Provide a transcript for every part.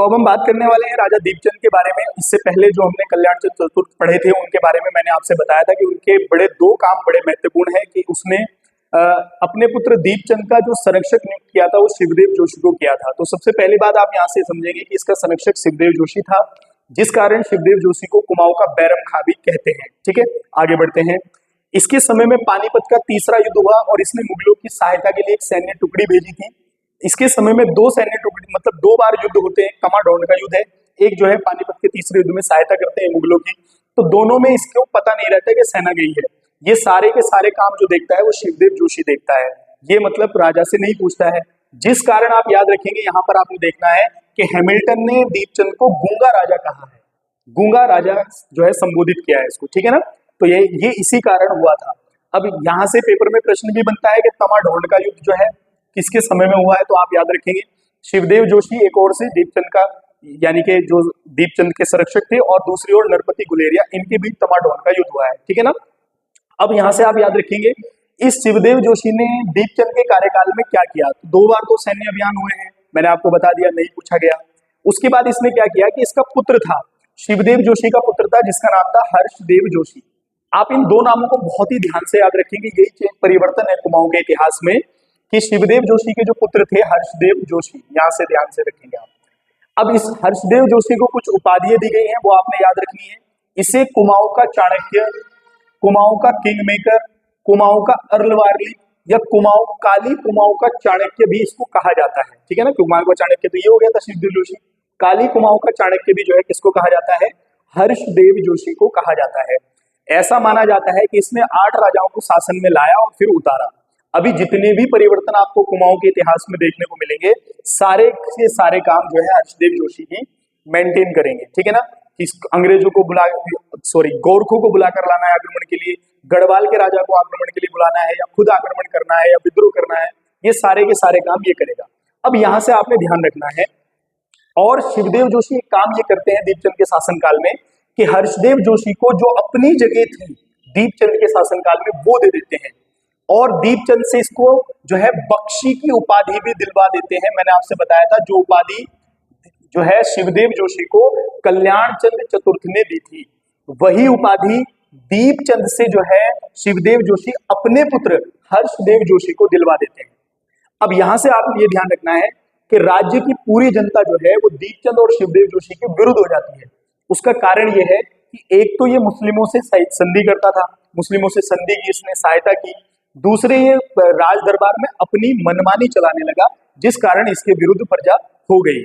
तो अब हम बात करने वाले हैं राजा दीपचंद के बारे में। इससे पहले जो हमने कल्याण चंद चतुर्थ पढ़े थे उनके बारे में मैंने आपसे बताया था कि उनके बड़े दो काम बड़े महत्वपूर्ण है कि उसने अपने पुत्र दीपचंद का जो संरक्षक नियुक्त किया था वो शिवदेव जोशी को किया था। तो सबसे पहली बात आप यहाँ से समझेंगे कि इसका संरक्षक शिवदेव जोशी था, जिस कारण शिवदेव जोशी को कुमाऊं का बैरम खां भी कहते हैं। ठीक है, आगे बढ़ते हैं। इसके समय में पानीपत का तीसरा युद्ध हुआ और इसने मुगलों की सहायता के लिए एक सैन्य टुकड़ी भेजी थी। इसके समय में दो सैन्य टुकड़ी मतलब दो बार युद्ध होते हैं। कमाडोंड का युद्ध है, एक जो है पानीपत के तीसरे युद्ध में सहायता करते हैं मुगलों की। तो दोनों में इसको पता नहीं रहता कि सेना गई है। ये सारे के सारे काम जो देखता है वो शिवदेव जोशी देखता है। ये मतलब राजा से नहीं पूछता है, जिस कारण आप याद रखेंगे यहाँ पर आपको देखना है कि हैमिल्टन ने दीपचंद को गूंगा राजा कहा है, गूंगा राजा जो है संबोधित किया है इसको। ठीक है ना, तो ये इसी कारण हुआ था। अब यहाँ से पेपर में प्रश्न भी बनता है कि तमाडोंड का युद्ध जो है किसके समय में हुआ है, तो आप याद रखेंगे शिवदेव जोशी एक ओर से दीपचंद का यानी कि जो दीपचंद के संरक्षक थे और दूसरी ओर नरपति गुलेरिया, इनके बीच तमाडोंड का युद्ध हुआ है। ठीक है ना, अब यहाँ से आप याद रखेंगे इस शिवदेव जोशी ने दीपचंद के कार्यकाल में क्या किया। तो दो बार तो सैन्य अभियान हुए हैं, मैंने आपको बता दिया, नहीं पूछा गया। उसके बाद इसने क्या किया कि इसका पुत्र था, शिवदेव जोशी का पुत्र था जिसका नाम था हर्षदेव जोशी। आप इन दो नामों को बहुत ही ध्यान से याद रखेंगे, यही परिवर्तन है कुमाऊं के इतिहास में कि शिवदेव जोशी के जो पुत्र थे हर्षदेव जोशी, यहां से ध्यान से रखेंगे आप। अब इस हर्षदेव जोशी को कुछ उपाधियां दी गई हैं, वो आपने याद रखनी है। इसे कुमाऊं का चाणक्य, कुमाऊं का किंग मेकर, कुमाऊं का अर्लवारली या कुमाऊं काली कुमाऊं का चाणक्य भी इसको कहा जाता है। ठीक है ना, कुमाऊं का चाणक्य तो ये हो गया था शिवदेव जोशी, काली कुमाऊं का चाणक्य भी जो है किसको कहा जाता है, हर्षदेव जोशी को कहा जाता है। ऐसा माना जाता है कि इसने 8 राजाओं को शासन में लाया और फिर उतारा। अभी जितने भी परिवर्तन आपको कुमाऊं के इतिहास में देखने को मिलेंगे, सारे के सारे काम जो है हर्षदेव जोशी ही मेंटेन करेंगे। ठीक है ना, अंग्रेजों को गोरखों को बुलाकर लाना है आक्रमण के लिए, गढ़वाल के राजा को आक्रमण के लिए बुलाना है या खुद आक्रमण करना है या विद्रोह करना है, ये सारे के सारे काम ये करेगा। अब यहाँ से आपने ध्यान रखना है, और शिवदेव जोशी एक काम ये करते हैं दीपचंद के शासनकाल में कि हर्षदेव जोशी को जो अपनी जगह थी दीपचंद के शासनकाल में वो दे देते हैं और दीपचंद से इसको जो है बख्शी की उपाधि भी दिलवा देते हैं। मैंने आपसे बताया था जो उपाधि जो है शिवदेव जोशी को कल्याण चंद चतुर्थ ने दी थी, वही उपाधि दीपचंद से जो है शिवदेव जोशी अपने पुत्र हर्षदेव जोशी को दिलवा देते हैं। अब यहां से आप ये ध्यान रखना है कि राज्य की पूरी जनता जो है वो दीपचंद और शिवदेव जोशी के विरुद्ध हो जाती है। उसका कारण ये है कि एक तो ये मुस्लिमों से संधि करता था, मुस्लिमों से संधि की इसने सहायता की, दूसरे ये राज दरबार में अपनी मनमानी चलाने लगा, जिस कारण इसके विरुद्ध प्रजा हो गई।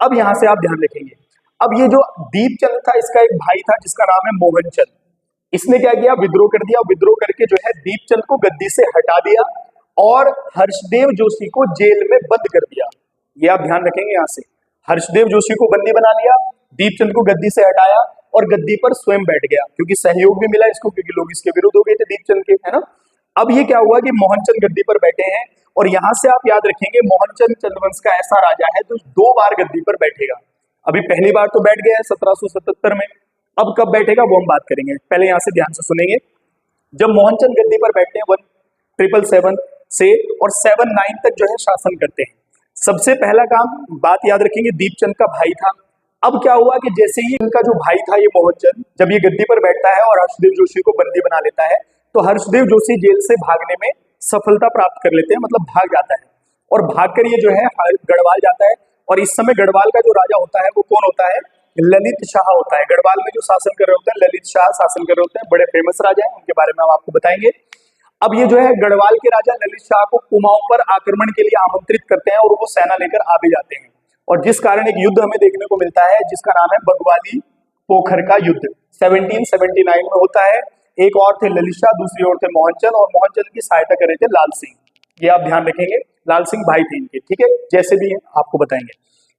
अब यहां से आप ध्यान रखेंगे, अब ये जो दीपचंद था इसका एक भाई था जिसका नाम है मोहनचंद। इसने क्या किया, विद्रोह कर दिया, विद्रोह करके जो है दीपचंद को गद्दी से हटा दिया और हर्षदेव जोशी को जेल में बंद कर दिया। ये आप ध्यान रखेंगे, यहां से हर्षदेव जोशी को बंदी बना लिया, दीपचंद को गद्दी से हटाया और गद्दी पर स्वयं बैठ गया, क्योंकि सहयोग भी मिला इसको, क्योंकि लोग इसके विरुद्ध हो गए थे दीपचंद के, है ना। अब ये क्या हुआ कि मोहनचंद गद्दी पर बैठे हैं और यहां से आप याद रखेंगे मोहनचंद चंद्रवंश का ऐसा राजा है जो 2 बार गद्दी पर बैठेगा। अभी पहली बार तो बैठ गया है 1777 में, अब कब बैठेगा वो हम बात करेंगे। पहले यहां से ध्यान से सुनेंगे, जब मोहनचंद गद्दी पर बैठते हैं 1777 से और 79 तक जो है शासन करते हैं। सबसे पहला काम बात याद रखेंगे दीपचंद का भाई था। अब क्या हुआ कि जैसे ही इनका जो भाई था ये मोहनचंद, जब ये गद्दी पर बैठता है और हर्षदेव जोशी को बंदी बना लेता है, तो हर्षदेव जोशी जेल से भागने में सफलता प्राप्त कर लेते हैं, मतलब भाग जाता है और भागकर ये जो है गढ़वाल जाता है। और इस समय गढ़वाल का जो राजा होता है वो कौन होता है, ललित शाह होता है। गढ़वाल में जो शासन कर रहे होते हैं ललित शाह शासन कर रहे होते हैं, बड़े फेमस राजा हैं, उनके बारे में हम आपको बताएंगे। अब ये जो है गढ़वाल के राजा ललित शाह को कुमाऊं पर आक्रमण के लिए आमंत्रित करते हैं और वो सेना लेकर आ भी जाते हैं, और जिस कारण एक युद्ध हमें देखने को मिलता है जिसका नाम है बगवाली पोखर का युद्ध, 1779 में होता है। एक और थे ललित शाह, दूसरी ओर थे मोहनचंद, और मोहनचंद की सहायता कर रहे थे लाल सिंह। ये आप ध्यान रखेंगे, लाल सिंह भाई थे इनके, ठीक है, जैसे भी है आपको बताएंगे।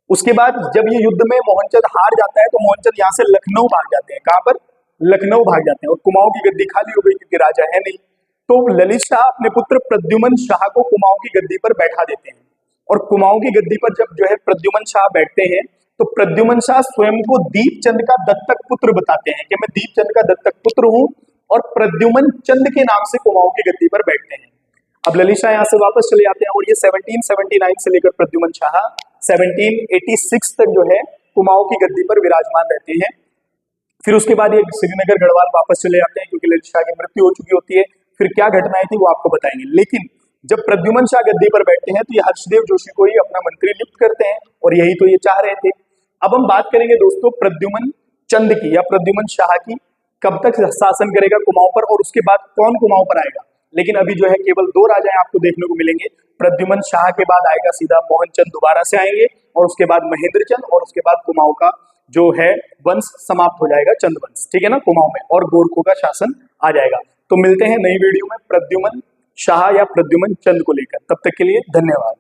उसके बाद जब ये युद्ध में मोहनचंद हार जाता है तो मोहनचंद यहाँ से लखनऊ भाग जाते हैं। कहां पर, लखनऊ भाग जाते हैं, और कुमाऊं की गद्दी खाली हो गई क्योंकि राजा है नहीं। तो ललित शाह अपने पुत्र प्रद्युमन शाह को कुमाऊं की गद्दी पर बैठा देते हैं, और कुमाऊं की गद्दी पर जब जो है प्रद्युमन शाह बैठते हैं तो प्रद्युमन शाह स्वयं को दीपचंद का दत्तक पुत्र बताते हैं कि मैं दीपचंद का दत्तक पुत्र हूं, और प्रद्युमन चंद के नाम से कुमाऊं की गद्दी पर बैठते हैं। अब ललित शाह यहाँ से वापस चले जाते हैं और ये 1779 से लेकर प्रद्युमन शाह 1786 तक जो है कुमाऊं की गद्दी पर विराजमान रहते हैं। फिर उसके बाद ये श्रीनगर गढ़वाल वापस चले जाते हैं क्योंकि ललित शाह की मृत्यु हो चुकी होती है। फिर क्या घटनाएं थी वो आपको बताएंगे। लेकिन जब प्रद्युमन शाह गद्दी पर बैठते हैं तो ये हर्षदेव जोशी को ही अपना मंत्री नियुक्त करते हैं और यही तो ये चाह रहे थे। अब हम बात करेंगे दोस्तों प्रद्युमन चंद की या प्रद्युमन शाह की, कब तक शासन करेगा कुमाऊं पर और उसके बाद कौन कुमाऊं पर आएगा। लेकिन अभी जो है केवल दो राजाएं आपको देखने को मिलेंगे। प्रद्युमन शाह के बाद आएगा सीधा मोहनचंद दोबारा से आएंगे और उसके बाद महेंद्रचंद और उसके बाद कुमाऊं का जो है वंश समाप्त हो जाएगा, चंद वंश, ठीक है ना, कुमाऊं में, और गोरखों का शासन आ जाएगा। तो मिलते हैं नई वीडियो में प्रद्युमन शाह या प्रद्युमन चंद को लेकर। तब तक के लिए धन्यवाद।